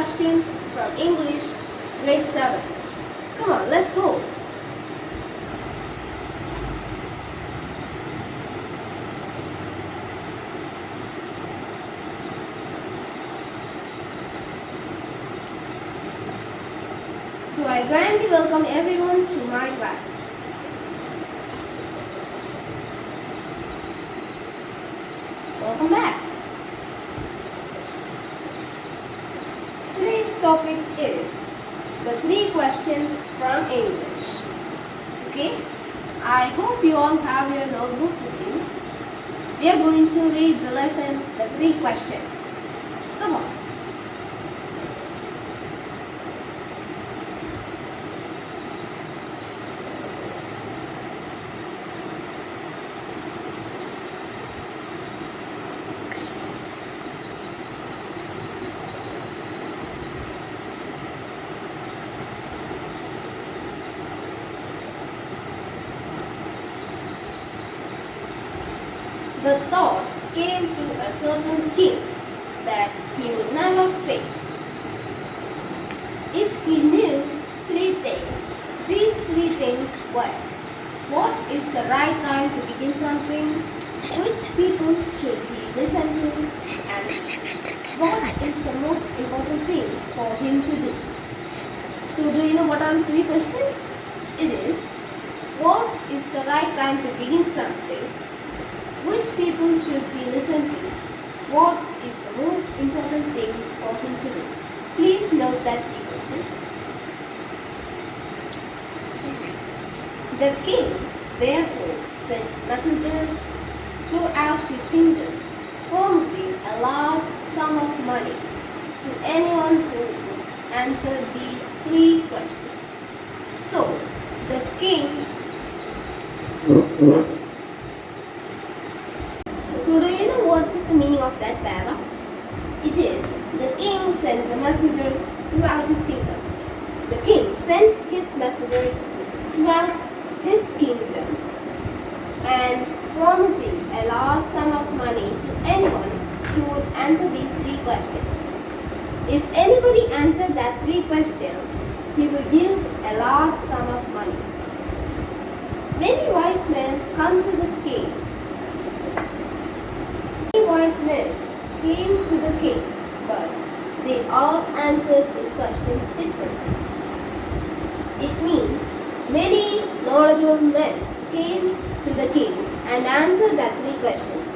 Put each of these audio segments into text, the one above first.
questions from English grade 7. Come on, let's go. So I grandly welcome everyone to my class. Welcome back. Today's topic is the 3 questions from English. Okay? I hope you all have your notebooks with you. We are going to read the lesson, the 3 questions. Come on. The thought came to a certain king that he would never fail. If he knew 3 things, these 3 things were: what is the right time to begin something, which people should he listen to, and what is the most important thing for him to do. So do you know what are the 3 questions? It is, what is the right time to begin something? Which people should he listen to? What is the most important thing for him to do? Please note that 3 questions. The king therefore sent messengers throughout his kingdom, promising a large sum of money to anyone who would answer these 3 questions. So, the king So do you know what is the meaning of that para? It is, the king sent the messengers throughout his kingdom. The king sent his messengers throughout his kingdom and promising a large sum of money to anyone who would answer these 3 questions. If anybody answered that 3 questions, he would give a large sum of money. Many wise men come to the king. Wise men came to the king, but they all answered his questions differently. It means many knowledgeable men came to the king and answered that 3 questions,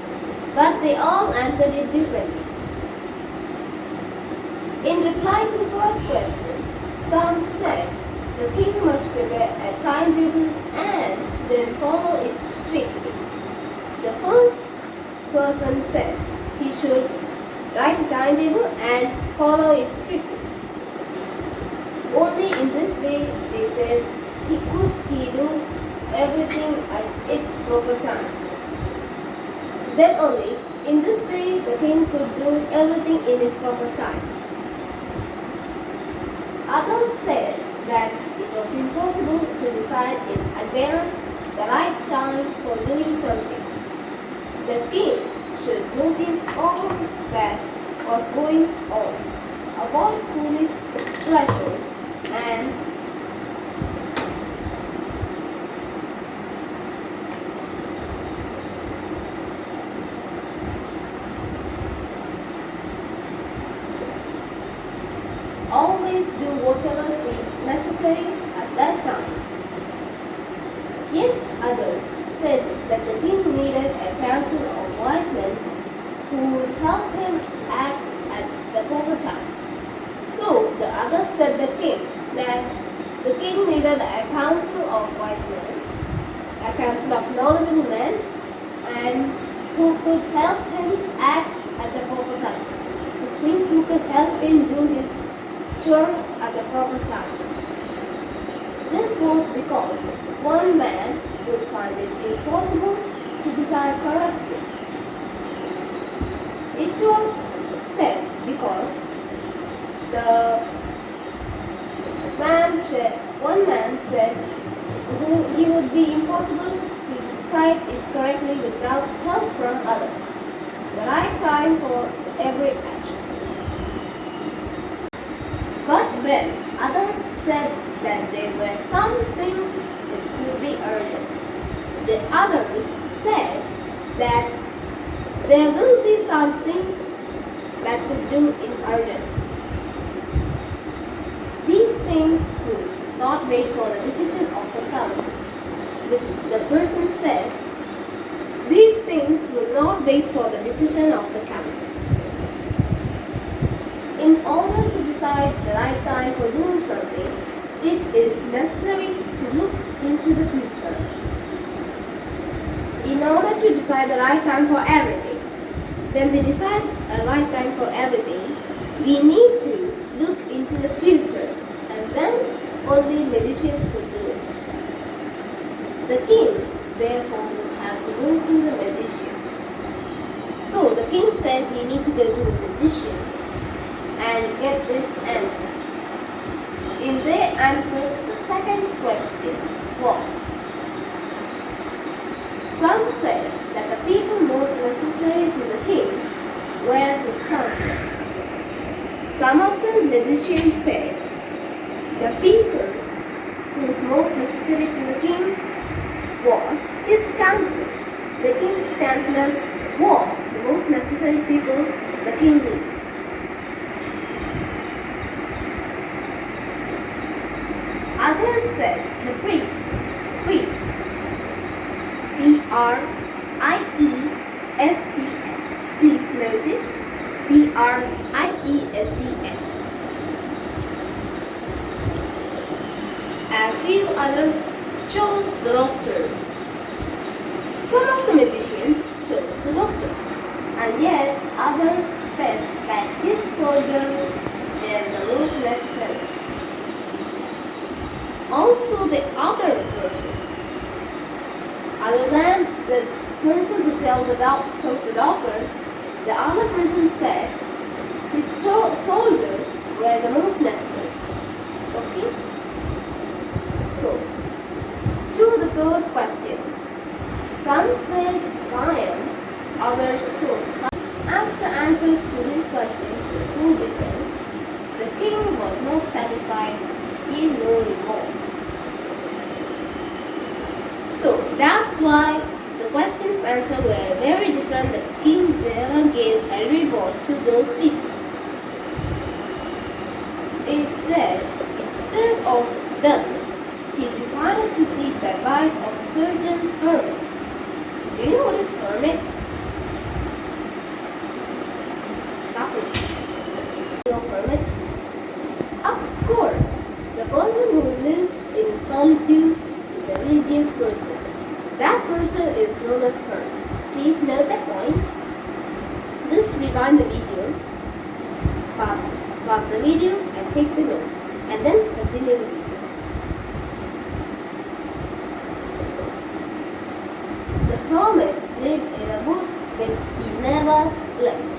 but they all answered it differently. In reply to the first question, some said the king must prepare a timetable and then follow it strictly. The first person said he should write a timetable and follow it strictly. Only in this way, they said, he do everything at its proper time. Then only in this way the king could do everything in his proper time. Others said that it was impossible to decide in advance the right time for doing something. The king should notice all that was going on, avoid foolish pleasures, and always do whatever seemed necessary at that time. Yet others said that the king needed a council of wise men who would help him act at the proper time. So the others said the king that the king needed a council of wise men, a council of knowledgeable men, and who could help him act at the proper time, which means who could help him do his chores at the proper time. This was because one man would find it impossible to decide correctly. It was said because one man said he would be impossible to decide it correctly without help from others. The right time for every action. when others said that there were some things which could be urgent. The others said that there will be some things that could do in urgent. These things could not wait for the decision of the council, which the person said, these things will not wait for the decision of the council. In order to decide the right time for doing something, it is necessary to look into the future. In order to decide the right time for everything, when we decide a right time for everything, we need to look into the future, and then only magicians could do it. The king, therefore, would have to go to the magicians. So the king said we need to go to the magicians and get this answer. In their answer, the second question was, some said that the people most necessary to the king were his counselors. Some of the magicians said the people who is most necessary to the king was his counselors. The king's counselors was the most necessary people the king needed. Others said the priests, P-R-I-E-S-T-S. Please note it, P-R-I-E-S-T-S. A few others chose the doctors. Some of the magicians chose the doctors, and yet others said that his soldiers were the most necessary. Also the other person, other than the person who chose the doctors, the other person said his soldiers were the most necessary. Okay? So, to the third question. Some said science, others chose science. As the answers to his questions were so different, the king was not satisfied in knowing more. So that's why the questions answer were very different. The king never gave a reward to those people. Instead of them, he decided to seek the advice of a certain hermit. Do you know what is hermit? Hermit? Of course, the person who lives in solitude is a religious person. That person is known as hermit. Please note that point. Just rewind the video, pause the video and take the notes, and then continue the video. The hermit lived in a wood which he never left.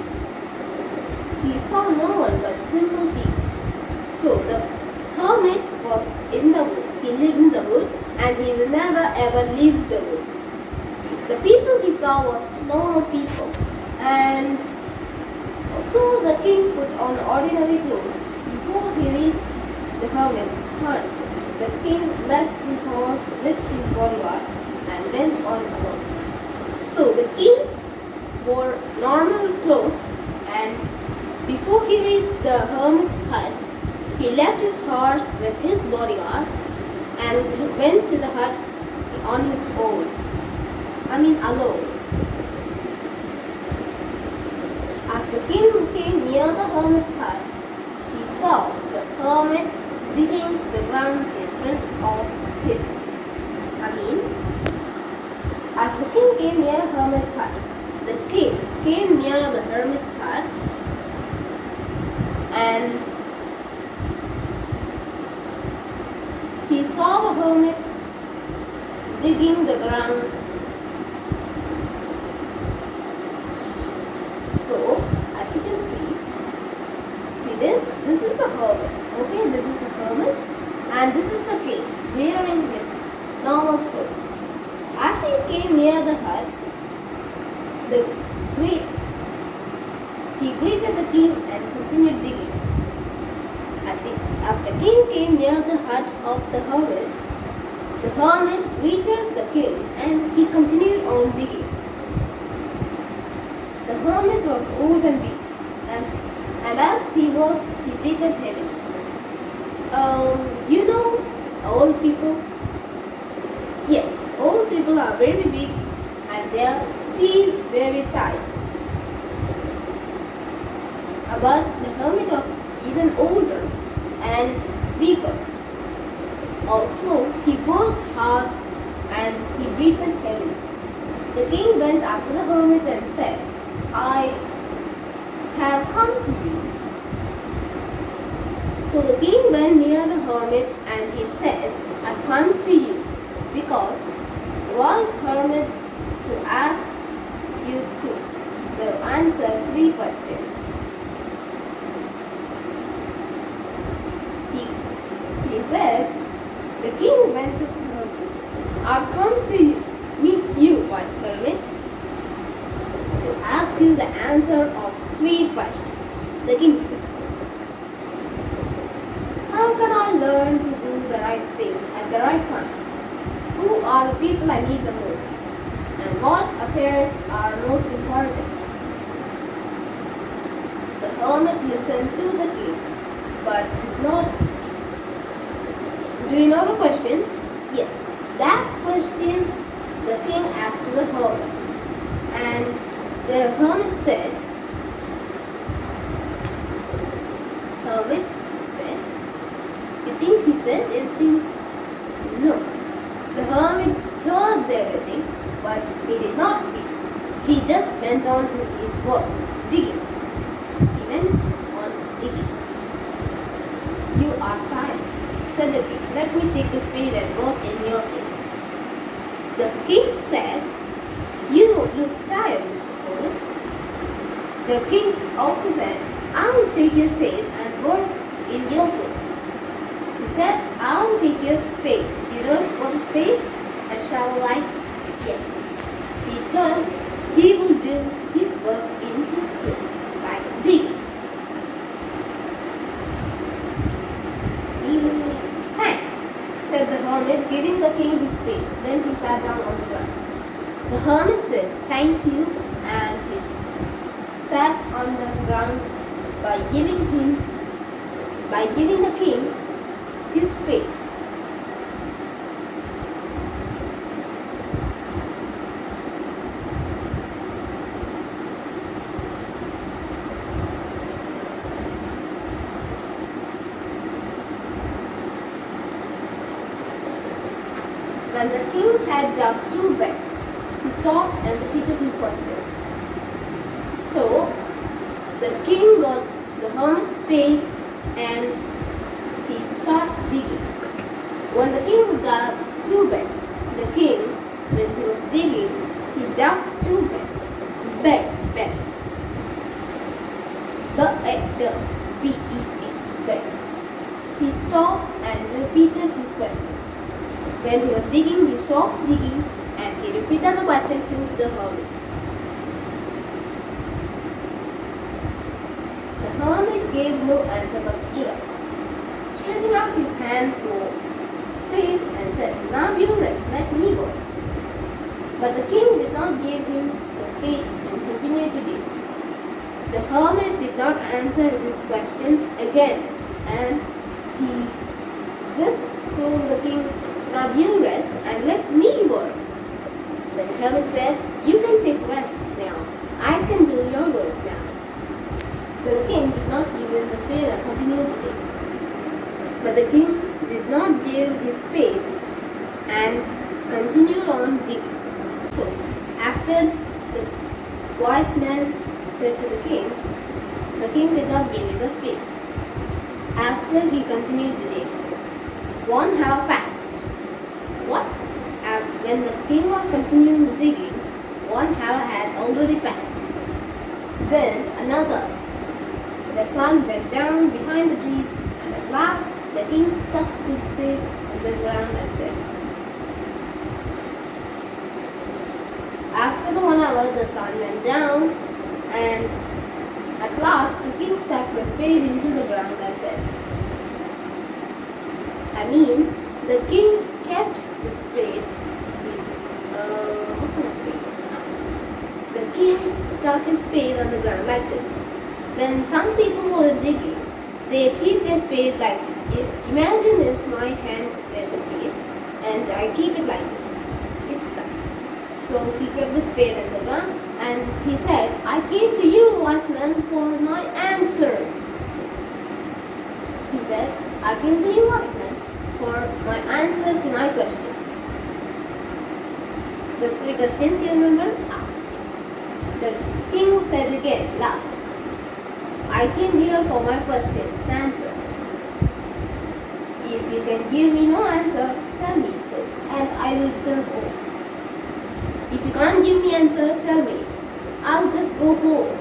He saw no one but simple people. So the hermit was in the wood. He lived in the wood and he will never ever leave the wood. The people he saw was normal people, and so the king put on ordinary clothes. Before he reached the hermit's hut, the king left his horse with his bodyguard and went on alone. So the king wore normal clothes, and before he reached the hermit's hut, he left his horse with his bodyguard and went to the hut on his own. Alone. As the king came near the hermit's hut, he saw the hermit digging the ground in front of his. As the king came near the hermit's hut, the king came near the hermit's hut and he saw the hermit digging the ground. So, as you can see this is the hermit. Okay, this is the hermit and this is the king wearing his normal clothes. As he came near the hut, he greeted the king and continued digging. As the king came near the hut of the hermit greeted the king and he continued on digging. The hermit was old and weak, and as he worked, he breathed heavily. You know, old people? Yes, old people are very weak and they feel very tired. But the hermit was even older and weaker. Also, he worked hard and he breathed heavily. The king went after the hermit and said, I have come to you. So the king went near the hermit and he said, I've come to you because wise hermit to ask you to answer 3 questions. He said, the king went to the hermit. I've come to meet you, wise hermit, to ask you the answer of 3 questions. The king said, how can I learn to do the right thing at the right time? Who are the people I need the most? And what affairs are most important? The hermit listened to the king, but did not speak. Do you know the questions? Yes, that question the king asked to the hermit. And the hermit said, you think he said anything? No. The hermit heard everything, but he did not speak. He just went on with his work, digging. He went on digging. You are tired, said the king. Let me take the spade and work in your place. The king said, you look tired, Mr. Monu. The king also said, I will take your spade and work in your place. He said, I will take your spade. You notice what a spade? A shovel like? Yeah. He told he will do his work in his place, like digging. Thanks, said the hermit, giving the king his spade. Then he sat down on the ground. The hermit said, thank you, and he sat on the ground by giving the king his spade. When the king had dug 2 beds, he stopped and repeated his questions. So, the king got the hermit's spade and he started digging. When the king dug 2 beds, the king, when he was digging, he dug 2 beds. Bed. B-E-D, bed. He stopped and repeated his question. When he was digging, he stopped digging and he repeated the question to the hermit. The hermit gave no answer but stood up, stretching out his hand for spade and said, now you rest, let me go. But the king did not give him the spade and continued to dig. The hermit did not answer his questions again and he just told the king, now you rest and let me work. The hermit said, you can take rest now. I can do your work now. But the king did not give him the spade and continued to dig. But the king did not give his spade and continued on digging. So, after the wise man said to the king did not give him the spade. After he continued to dig, 1 hour passed. What? When the king was continuing digging, 1 hour had already passed. Then another. The sun went down behind the trees, and at last the king stuck his spade in the ground and said, after the 1 hour, the sun went down, and at last the king stuck the spade into the ground and said, I mean, the king kept the spade with, what can I say? The king stuck his spade on the ground like this. When some people were digging, they keep their spade like this. Imagine if my hand there's a spade and I keep it like this. It's stuck. So he kept the spade on the ground and he said, I came to you, wise man, for my answer. He said, I came to you, wise man, for my answer to my questions. The 3 questions you remember? Yes. The king said again, last, I came here for my questions, answer. If you can give me no answer, tell me so, and I will return home. If you can't give me answer, tell me. I'll just go home.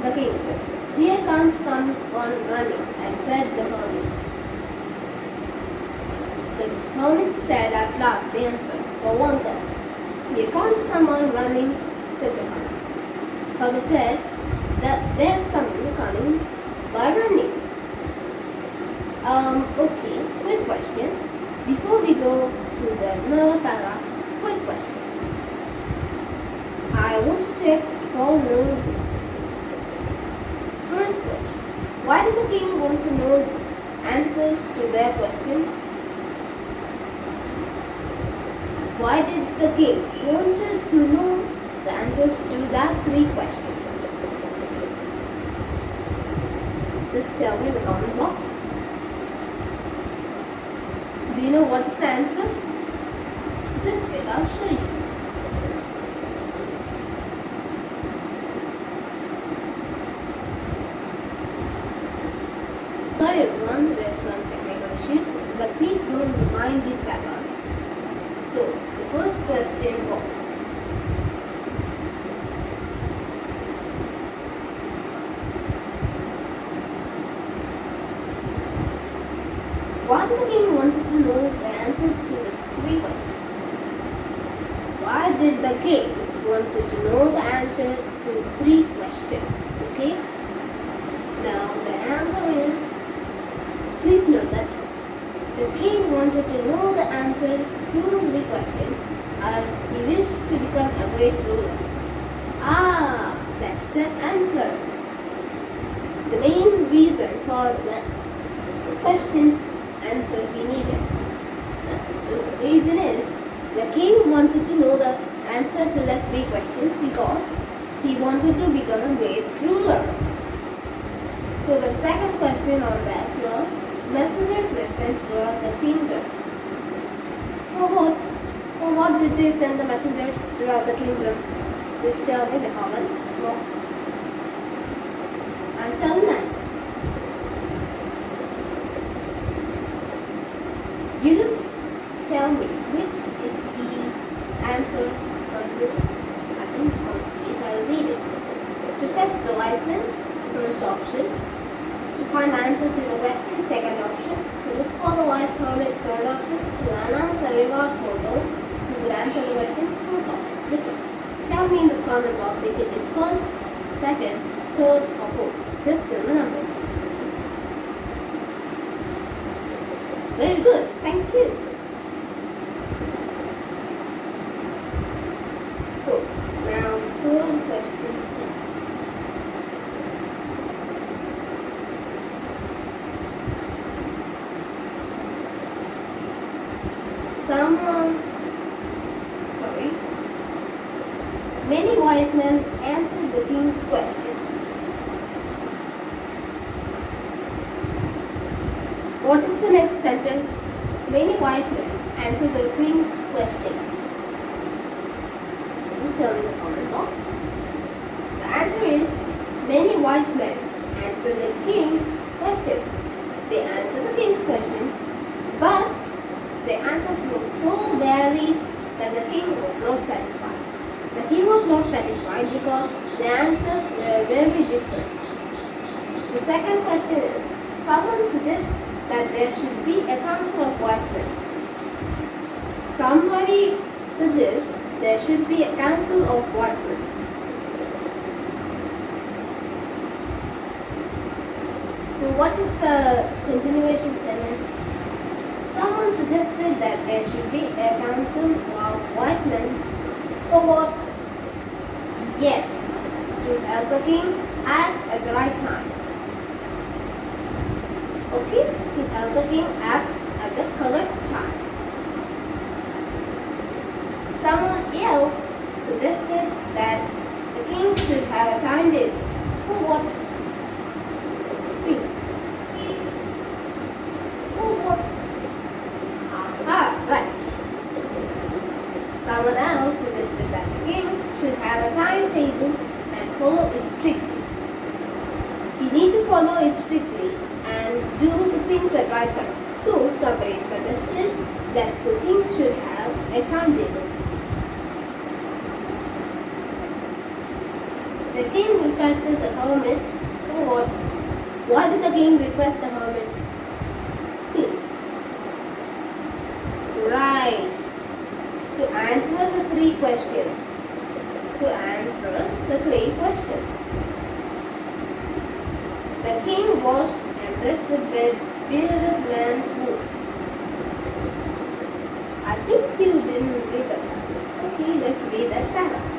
The king said, here comes someone running, and said the hermit. The hermit said at last the answer for one question. Here comes someone running, said the hermit. Hermit said that there's someone coming by running. Okay, quick question. Before we go to the another para, quick question. I want to check if all know this. First question. Why did the king want to know answers to their questions? Why did the king wanted to know the answers to that 3 questions? Just tell me in the comment box. Do you know what is the answer? Just wait, I'll show you. Sorry everyone, there's some technical issues, but please don't mind this background. So, the first question was, why did the king wanted to know the answers to the 3 questions? Why did the king wanted to know the answer to 3 questions? Okay? Now the answer is, please note that the king wanted to know the answers to the 3 questions as he wished to become a great ruler. Ah, that's the answer. The main reason for the questions answer we needed. The reason is the king wanted to know the answer to the 3 questions because he wanted to become a great ruler. So the second question on that was, messengers were sent throughout the kingdom. For what? For what did they send the messengers throughout the kingdom? Just tell me in the comment box. I'm telling the answer. You just tell me which is the answer from this. I think you can't see it. I'll read it. To fetch the wise men, first option. To find the answer to the question, second option. To look for the wise hermit, third option. To announce a reward for those who would answer the questions, fourth option. Tell me in the comment box if it is first, second, third, or fourth. Just tell the number. Very good. Thank you. So, now the third question is, many wise men answered the king's questions. What is the next sentence? Many wise men answered the king's questions. Just tell me in the comment box. The answer is, many wise men answered the king's questions. They answered the king's questions, but the answers were so varied that the king was not satisfied. The king was not satisfied because the answers were very different. The second question is, someone suggests that there should be a council of wise men. Somebody suggests there should be a council of wise men. So what is the continuation sentence? Someone suggested that there should be a council of wise men for what? Yes, to help the king act at the right time. Okay, to help the king act at the correct time. Someone else suggested that the king should have a timetable. For what? Think. For what? Aha, right. Someone else suggested that the king should have a timetable and follow it strictly. He needs to follow it strictly and do the things at right time. So somebody suggested that the king should have a timetable. The king requested the hermit for what? Why did the king request the hermit? Right. To answer the three questions. To answer the three questions. The king washed and dressed the bearded man's wound. I think you didn't read that. Okay, let's read that paragraph.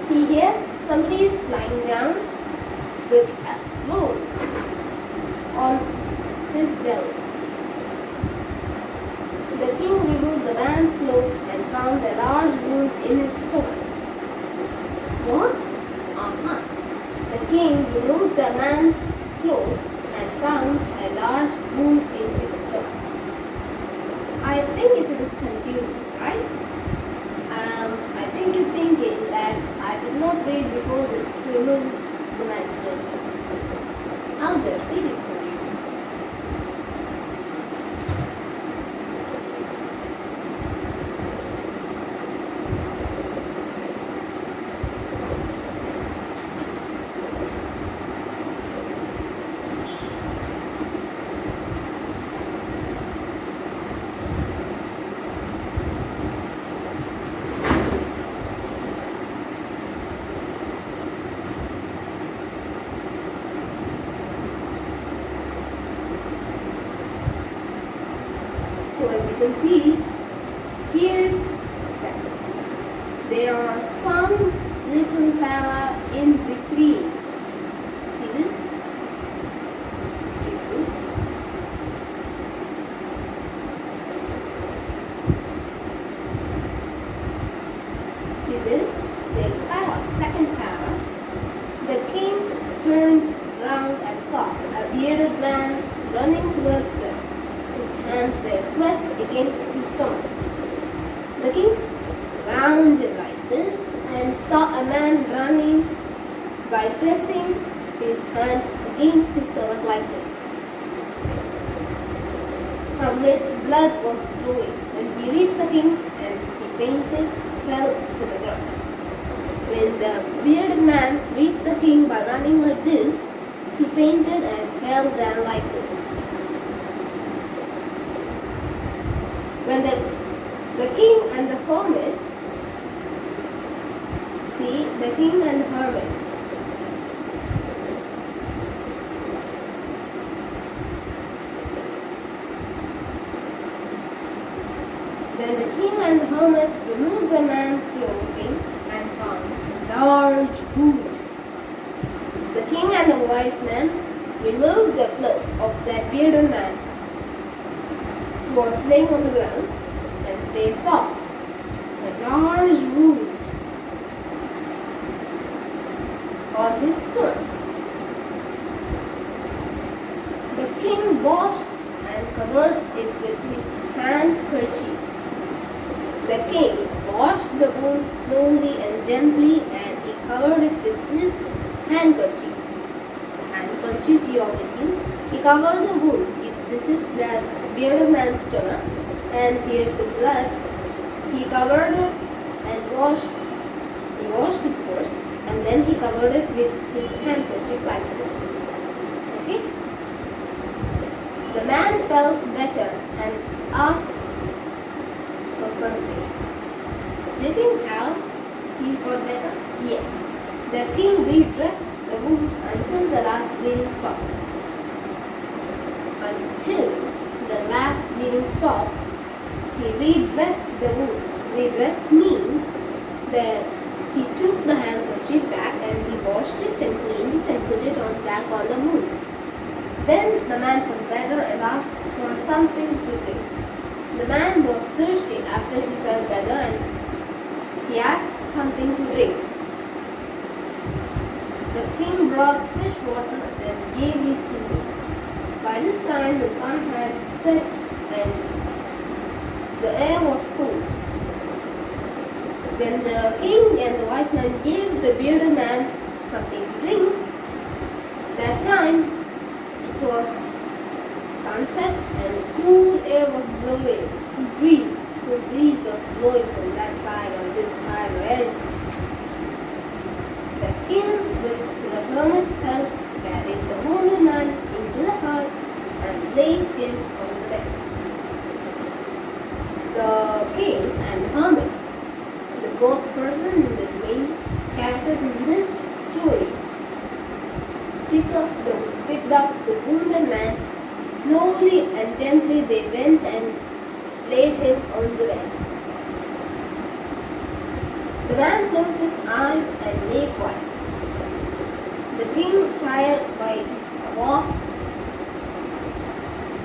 See here, somebody is lying down with a wound on his belly. The king removed the man's cloak and found a large wound in his stomach. What? The king removed the man's cloak and found a large wound in his stomach. I think it's a bit confusing, right? I think you're thinking that I did not read before this remove the man's cloak. I'll just read it for you. So as you can see, here's that there are some little para in between. See this? See this? There's para. Second para. The king turned round and saw a bearded man running towards them. His hands were pressed against his stomach. The king rounded like this and saw a man running by pressing his hand against his stomach like this, from which blood was flowing. When he reached the king and he fainted, fell to the ground. When the bearded man reached the king by running like this, he fainted and fell down like this. When the king and the hermit, see, the king and the hermit, when the king and the hermit removed the man's clothing and found a large wound, the king and the wise men removed the cloak of that bearded man who was laying on the ground, and they saw a large wound on his stomach. The king washed covered it with his handkerchief. The king washed the wound slowly and gently, and he covered it with his handkerchief. The handkerchief he always used. He covered the wound. If this is the bearded man's stomach and here is the blood, he covered it and washed. He washed it first, and then he covered it with his handkerchief like this. Okay? The man felt better and asked for something. Do you think how he got better? Yes. The king redressed the wound until the last bleeding stopped. Until the last bleeding stopped, he redressed the wound. Redressed means that he took the handkerchief back and he washed it and cleaned it and put it back on the wound. Then the man felt better and asked for something to drink. The man was thirsty after he felt better and he asked something to drink. The king brought fresh water and gave it to him. By this time the sun had set and the air was cool. When the king and the wise man gave the bearded man something to drink, that time it was sunset and cool air was blowing. Cool breeze was blowing from that side or this side or any side. The king, with the hermit's help, carried the wounded man into the hut and laid him on the bed. The king and the hermit, the both persons and the main characters in this story, picked up the wounded man. Slowly and gently they went and laid him on the bed. The man closed his eyes and lay quiet. The king, tired by his walk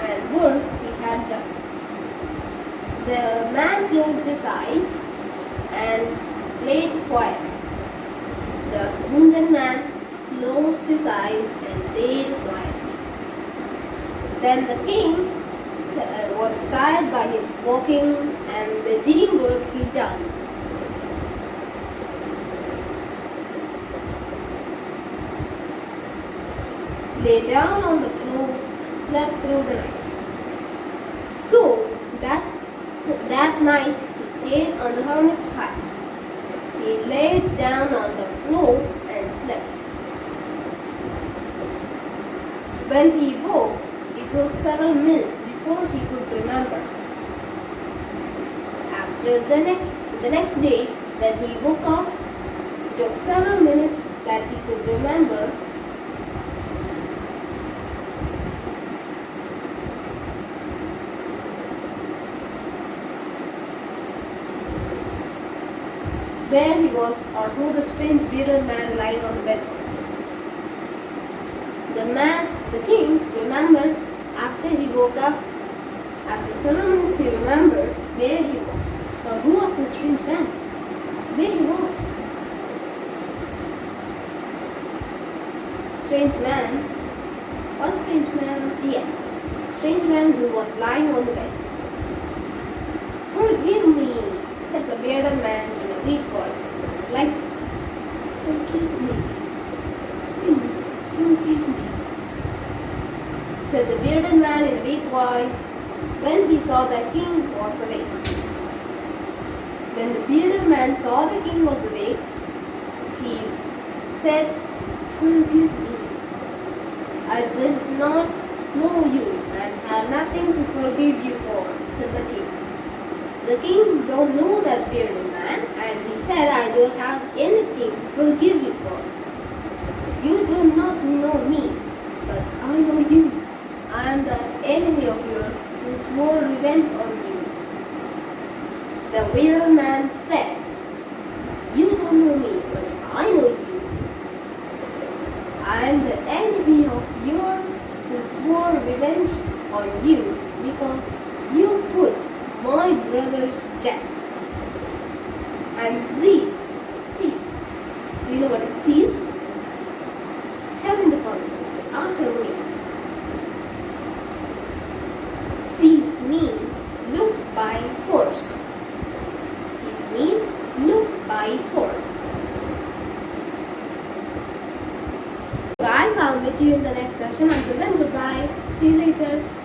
and work he had done. The man closed his eyes and laid quiet. The wounded man closed his eyes and laid quietly. Then the king was tired by his walking and the digging work he done. Lay down on the floor and slept through the night. So that night he stayed on the hermit's hut. He lay down on the floor and slept. When he woke, it was several minutes before he could remember. After the next day, when he woke up, it was several minutes that he could remember. Where he was or who the strange bearded man lying on the bed was. The king remembered after he woke up. After several minutes he remembered where he was or who was the strange man. Where he was. Strange man. What strange man? Yes. Strange man who was lying on the bed. Forgive me, said the bearded man in a weak voice, like this. Forgive me. Please, forgive me, said the bearded man in a weak voice when he saw that king was awake. When the bearded man saw the king was awake, he said, Forgive me. I did not know you and have nothing to forgive you for, said the king. The king don't know that bearded man, and he said, I don't have anything to forgive you for. You do not know me, but I know you. I am that enemy of yours who swore revenge on you. The bearded man said, You don't know me, but I know you. I am the enemy of yours who swore revenge on you because you put my brother's death and ceased. Do you know what is ceased? Tell me in the comments. I'll tell you. to you in the next session. Until then, goodbye. See you later.